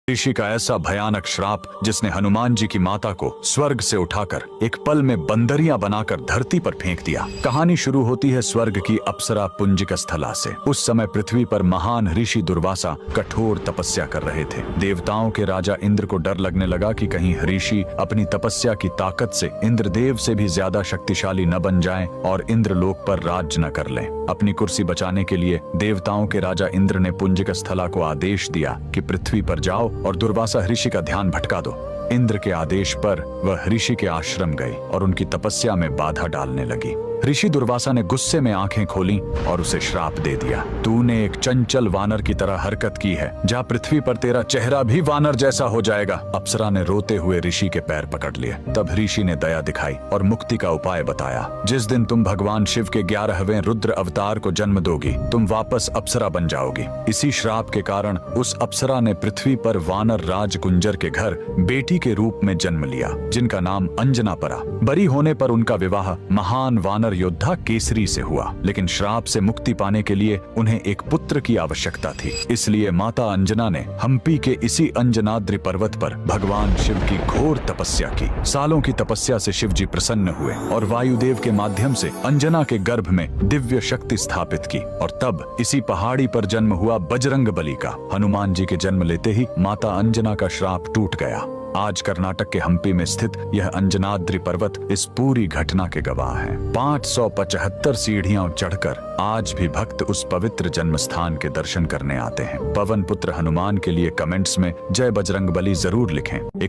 ऋषि का ऐसा भयानक श्राप जिसने हनुमान जी की माता को स्वर्ग से उठाकर एक पल में बंदरिया बनाकर धरती पर फेंक दिया। कहानी शुरू होती है स्वर्ग की अप्सरा पुंजिक स्थला से। उस समय पृथ्वी पर महान ऋषि दुर्वासा कठोर तपस्या कर रहे थे। देवताओं के राजा इंद्र को डर लगने लगा कि कहीं ऋषि अपनी तपस्या की ताकत से इंद्रदेव से भी ज्यादा शक्तिशाली न बन जाएं और इंद्रलोक पर राज्य न कर लें। अपनी कुर्सी बचाने के लिए देवताओं के राजा इंद्र ने पुंजिक स्थला को आदेश दिया कि पृथ्वी पर जाओ और दुर्वासा ऋषि का ध्यान भटका दो। इंद्र के आदेश पर वह ऋषि के आश्रम गई और उनकी तपस्या में बाधा डालने लगी। ऋषि दुर्वासा ने गुस्से में आंखें खोली और उसे श्राप दे दिया। तूने एक चंचल वानर की तरह हरकत की है, जा पृथ्वी पर तेरा चेहरा भी वानर जैसा हो जाएगा। अप्सरा ने रोते हुए ऋषि के पैर पकड़ लिए। तब ऋषि ने दया दिखाई और मुक्ति का उपाय बताया। जिस दिन तुम भगवान शिव के 11वें रुद्र अवतार को जन्म दोगी, तुम वापस अप्सरा बन जाओगी। इसी श्राप के कारण उस अप्सरा ने पृथ्वी पर वानर राज गुंजर के घर बेटी के रूप में जन्म लिया, जिनका नाम अंजना पड़ा। बड़ी होने पर उनका विवाह महान वानर योद्धा केसरी से हुआ, लेकिन श्राप से मुक्ति पाने के लिए उन्हें एक पुत्र की आवश्यकता थी। इसलिए माता अंजना ने हम्पी के इसी अंजनाद्रि पर्वत पर भगवान शिव की घोर तपस्या की। सालों की तपस्या से शिव जी प्रसन्न हुए और वायुदेव के माध्यम से अंजना के गर्भ में दिव्य शक्ति स्थापित की। और तब इसी पहाड़ी पर जन्म हुआ बजरंग बली का। हनुमान जी के जन्म लेते ही माता अंजना का श्राप टूट गया। आज कर्नाटक के हम्पी में स्थित यह अंजनाद्रि पर्वत इस पूरी घटना के गवाह है। 575 सीढ़ियां चढ़कर आज भी भक्त उस पवित्र जन्म स्थान के दर्शन करने आते हैं। पवन पुत्र हनुमान के लिए कमेंट्स में जय बजरंगबली जरूर लिखें।